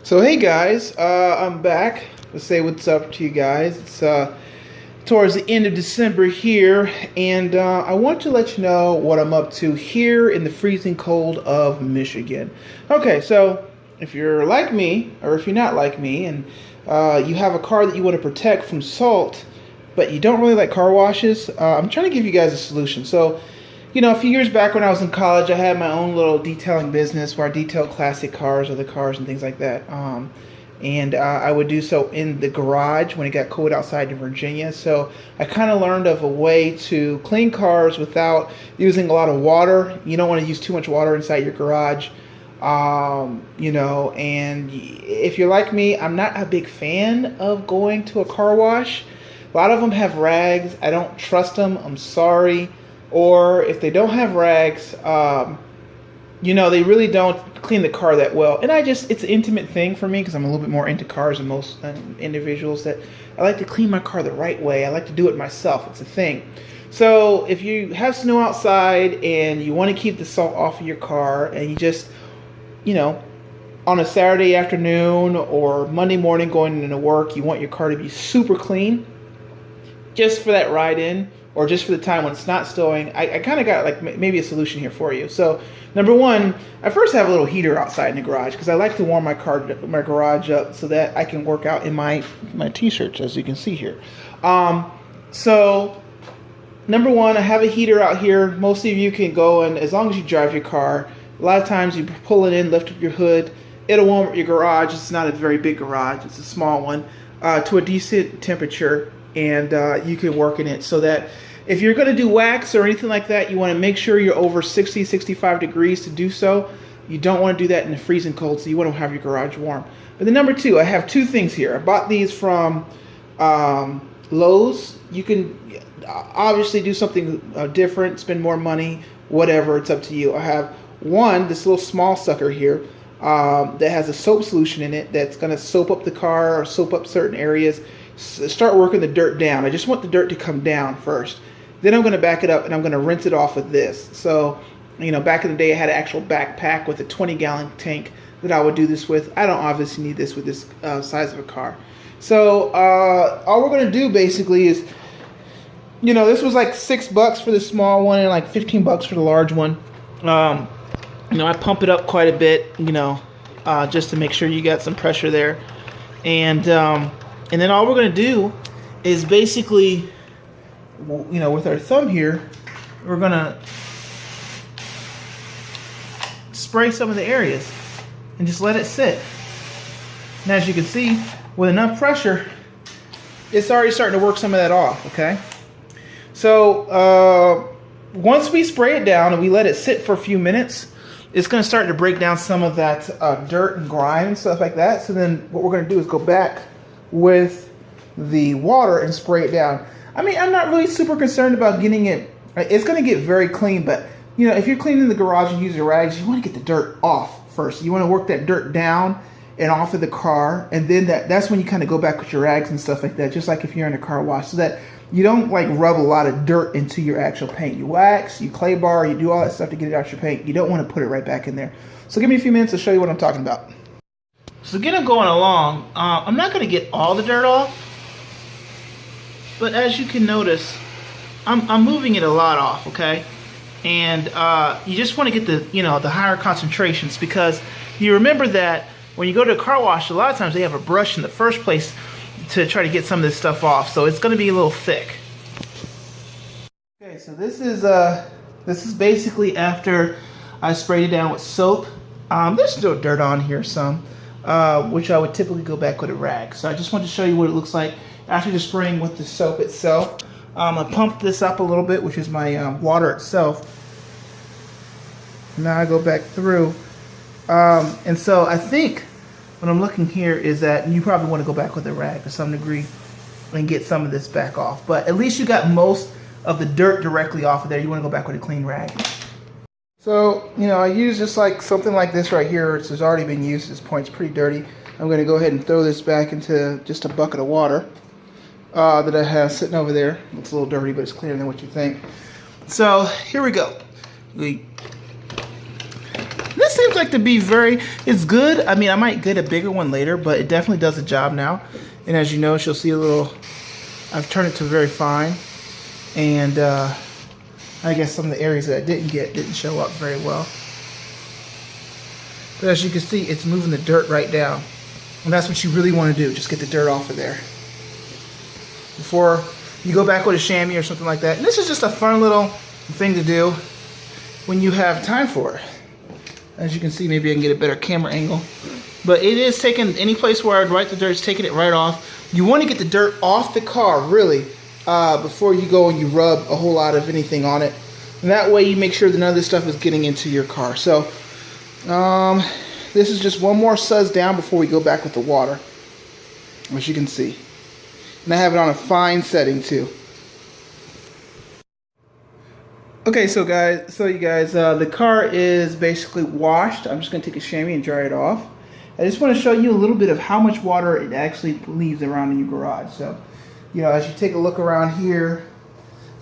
So hey guys, I'm back to say what's up to you guys. It's towards the end of December here, and I want to let you know what I'm up to here in the freezing cold of Michigan. Okay, so if you're like me, or if you're not like me, and you have a car that you want to protect from salt, but you don't really like car washes, I'm trying to give you guys a solution. So, you know, a few years back when I was in college, I had my own little detailing business where I detailed classic cars, other cars, and things like that. And I would do so in the garage when it got cold outside in Virginia. So I kind of learned of a way to clean cars without using a lot of water. You don't want to use too much water inside your garage. You know, and if you're like me, I'm not a big fan of going to a car wash. A lot of them have rags. I don't trust them. I'm sorry. Or if they don't have rags, you know, they really don't clean the car that well. And it's an intimate thing for me because I'm a little bit more into cars than most individuals. That I like to clean my car the right way. I like to do it myself. It's a thing. So if you have snow outside and you want to keep the salt off of your car, and you just, you know, on a Saturday afternoon or Monday morning going into work, you want your car to be super clean just for that ride in, or just for the time when it's not snowing, I kind of got like maybe a solution here for you. So number one, I first have a little heater outside in the garage because I like to warm my garage up so that I can work out in my t-shirts, as you can see here. So number one, I have a heater out here. Most of you can go, and as long as you drive your car, a lot of times you pull it in, lift up your hood, it'll warm up your garage. It's not a very big garage, it's a small one, to a decent temperature. And you can work in it so that if you're going to do wax or anything like that, you want to make sure you're over 60, 65 degrees to do so. You don't want to do that in the freezing cold, so you want to have your garage warm. But then number two, I have two things here. I bought these from Lowe's. You can obviously do something different, spend more money, whatever, it's up to you. I have this little small sucker here that has a soap solution in it that's going to soap up the car or soap up certain areas. Start working the dirt down. I just want the dirt to come down first. Then I'm going to back it up and I'm going to rinse it off with this. So, you know, back in the day I had an actual backpack with a 20-gallon tank that I would do this with. I don't obviously need this with this size of a car. So all we're going to do basically is, you know, this was like $6 for the small one and like $15 for the large one. You know, I pump it up quite a bit, you know, just to make sure you got some pressure there. And then all we're going to do is basically, you know, with our thumb here, we're going to spray some of the areas and just let it sit. And as you can see, with enough pressure, it's already starting to work some of that off, okay? So once we spray it down and we let it sit for a few minutes, it's going to start to break down some of that dirt and grime and stuff like that. So then what we're going to do is go back with the water and spray it down. I mean, I'm not really super concerned about getting it. It's going to get very clean, but you know, if you're cleaning the garage and use your rags, you want to get the dirt off first. You want to work that dirt down and off of the car, and then that's when you kind of go back with your rags and stuff like that, just like if you're in a car wash, so that you don't like rub a lot of dirt into your actual paint. You wax, you clay bar, you do all that stuff to get it out your paint. You don't want to put it right back in there. So give me a few minutes to show you what I'm talking about. So getting going along, I'm not going to get all the dirt off, but as you can notice, I'm moving it a lot off, okay? And you just want to get the, you know, the higher concentrations, because you remember that when you go to a car wash, a lot of times they have a brush in the first place to try to get some of this stuff off, so it's going to be a little thick. Okay, so this is basically after I sprayed it down with soap. There's still dirt on here, some. Which I would typically go back with a rag. So I just want to show you what it looks like after just spraying with the soap itself. I pumped this up a little bit, which is my water itself. Now I go back through. And so I think what I'm looking here is that you probably want to go back with a rag to some degree and get some of this back off. But at least you got most of the dirt directly off of there. You want to go back with a clean rag. So, you know, I use just like something like this right here. It's already been used at this point. It's pretty dirty. I'm going to go ahead and throw this back into just a bucket of water that I have sitting over there. It's a little dirty, but it's cleaner than what you think. So, here we go. This seems like to be it's good. I mean, I might get a bigger one later, but it definitely does the job now. And as you notice, you'll see a little, I've turned it to very fine. And I guess some of the areas that I didn't show up very well. But as you can see, it's moving the dirt right down. And that's what you really want to do, just get the dirt off of there. Before you go back with a chamois or something like that. And this is just a fun little thing to do when you have time for it. As you can see, maybe I can get a better camera angle. But it is taking, any place where I'd write the dirt, it's taking it right off. You want to get the dirt off the car, really, before you go and you rub a whole lot of anything on it. And that way you make sure that none of this stuff is getting into your car. So, this is just one more suzz down before we go back with the water, as you can see. And I have it on a fine setting too. Okay, so you guys, the car is basically washed. I'm just going to take a chamois and dry it off. I just want to show you a little bit of how much water it actually leaves around in your garage. So, you know, as you take a look around here,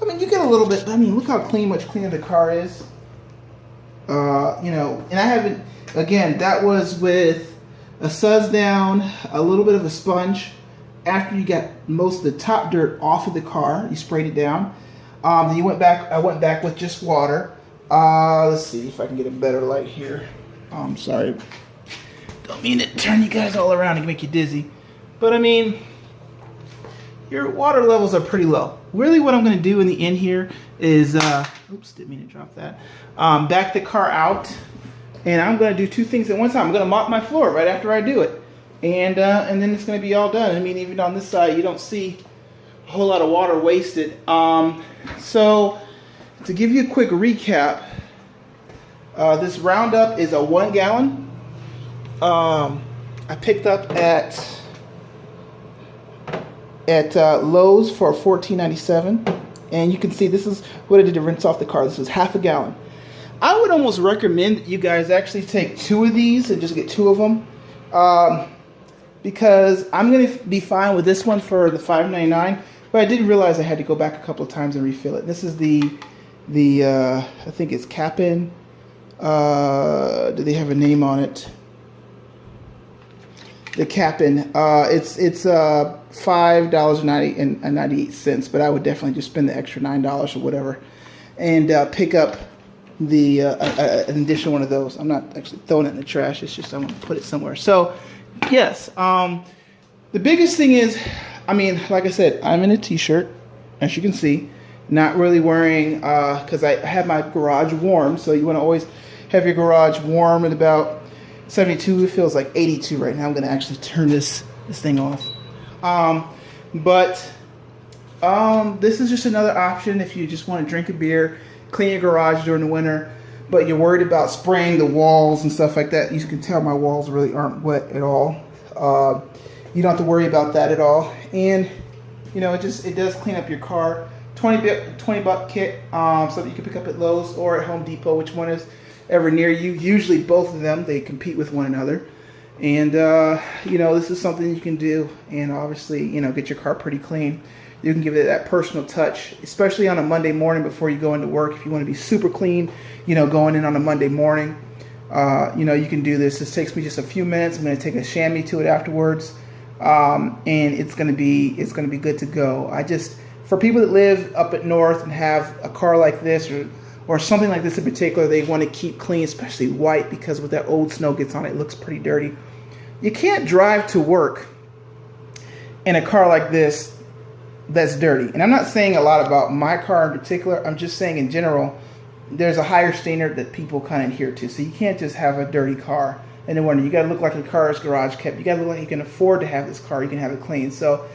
I mean, you get a little bit, I mean, look how much cleaner the car is. You know, and I haven't, again, that was with a suzz down, a little bit of a sponge. After you got most of the top dirt off of the car, you sprayed it down. Then I went back with just water. Let's see if I can get a better light here. Sorry. Don't mean to turn you guys all around and make you dizzy. But I mean, your water levels are pretty low. Really what I'm going to do in the end here is, oops, didn't mean to drop that. Back the car out. And I'm going to do two things at one time. I'm going to mop my floor right after I do it. And then it's going to be all done. I mean, even on this side, you don't see a whole lot of water wasted. So, to give you a quick recap, this Roundup is a 1 gallon. I picked up at Lowe's for $14.97. And you can see this is what I did to rinse off the car. This is half a gallon. I would almost recommend that you guys actually take 2 of these and just get 2 of them. Because I'm going to be fine with this one for the $5.99, but I did realize I had to go back a couple of times and refill it. This is the I think it's Cap'n. Do they have a name on it? The Cap'n. It's $5.98, but I would definitely just spend the extra $9 or whatever, and pick up the an additional one of those. I'm not actually throwing it in the trash. It's just I want to put it somewhere. So. Yes, the biggest thing is, I mean, like I said, I'm in a t-shirt, as you can see, not really wearing, because I have my garage warm, so you want to always have your garage warm at about 72. It feels like 82 right now. I'm going to actually turn this thing off. This is just another option if you just want to drink a beer, clean your garage during the winter, but you're worried about spraying the walls and stuff like that. You can tell my walls really aren't wet at all. You don't have to worry about that at all. And, you know, it does clean up your car. 20 buck kit, so that you can pick up at Lowe's or at Home Depot, which one is ever near you. Usually both of them, they compete with one another. And, you know, this is something you can do and obviously, you know, get your car pretty clean. You can give it that personal touch, especially on a Monday morning before you go into work. If you want to be super clean, you know, going in on a Monday morning, you know, you can do this. This takes me just a few minutes. I'm going to take a chamois to it afterwards, and it's going to be good to go. For people that live up at north and have a car like this or something like this in particular, they want to keep clean, especially white, because with that old snow gets on it, it looks pretty dirty. You can't drive to work in a car like this that's dirty. And I'm not saying a lot about my car in particular. I'm just saying in general, there's a higher standard that people kind of adhere to. So you can't just have a dirty car in the winter. You got to look like the car is garage kept. You got to look like you can afford to have this car. You can have it clean. So,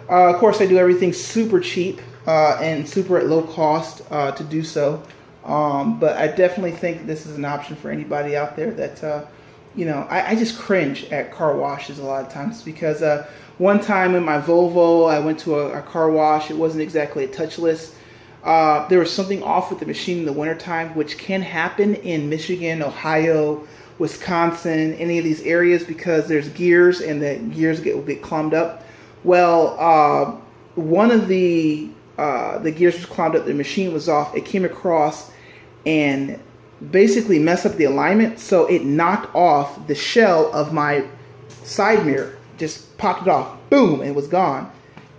of course, I do everything super cheap and super at low cost to do so. But I definitely think this is an option for anybody out there that, you know, I just cringe at car washes a lot of times because one time in my Volvo, I went to a car wash. It wasn't exactly a touchless. There was something off with the machine in the wintertime, which can happen in Michigan, Ohio, Wisconsin, any of these areas because there's gears and the gears will get clumped up. Well, one of the gears was clumped up. The machine was off. It came across and basically mess up the alignment, so it knocked off the shell of my side mirror. Just popped it off, boom, and it was gone.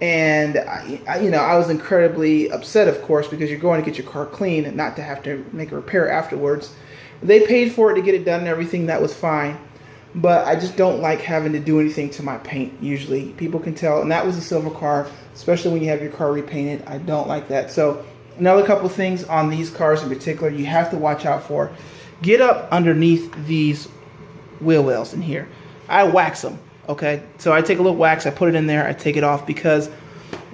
And I was incredibly upset, of course, because you're going to get your car clean and not to have to make a repair afterwards. They paid for it to get it done and everything. That was fine. But I just don't like having to do anything to my paint. Usually people can tell, and that was a silver car, especially when you have your car repainted. I don't like that. So another couple things on these cars in particular you have to watch out for. Get up underneath these wheel wells in here. I wax them. Okay, so I take a little wax, I put it in there, I take it off, because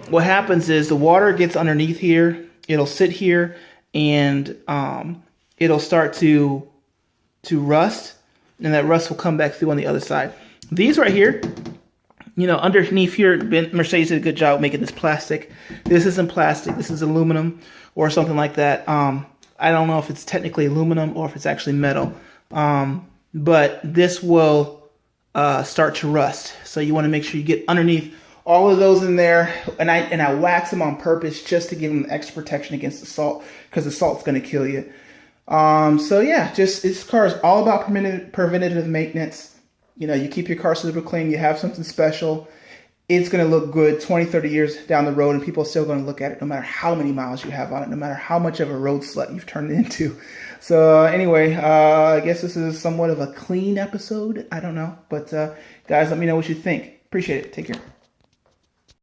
what happens is the water gets underneath here, it'll sit here, and it'll start to rust, and that rust will come back through on the other side. These right here, underneath here, Mercedes did a good job making this plastic. This isn't plastic, this is aluminum or something like that. I don't know if it's technically aluminum or if it's actually metal, but this will start to rust. So you want to make sure you get underneath all of those in there, and I wax them on purpose just to give them extra protection against the salt, because the salt's going to kill you. So yeah, this car is all about preventative maintenance. You keep your car super clean, you have something special, it's going to look good 20-30 years down the road, and people are still going to look at it no matter how many miles you have on it, no matter how much of a road slut you've turned it into. So anyway, I guess this is somewhat of a clean episode. I don't know. But guys, let me know what you think. Appreciate it. Take care.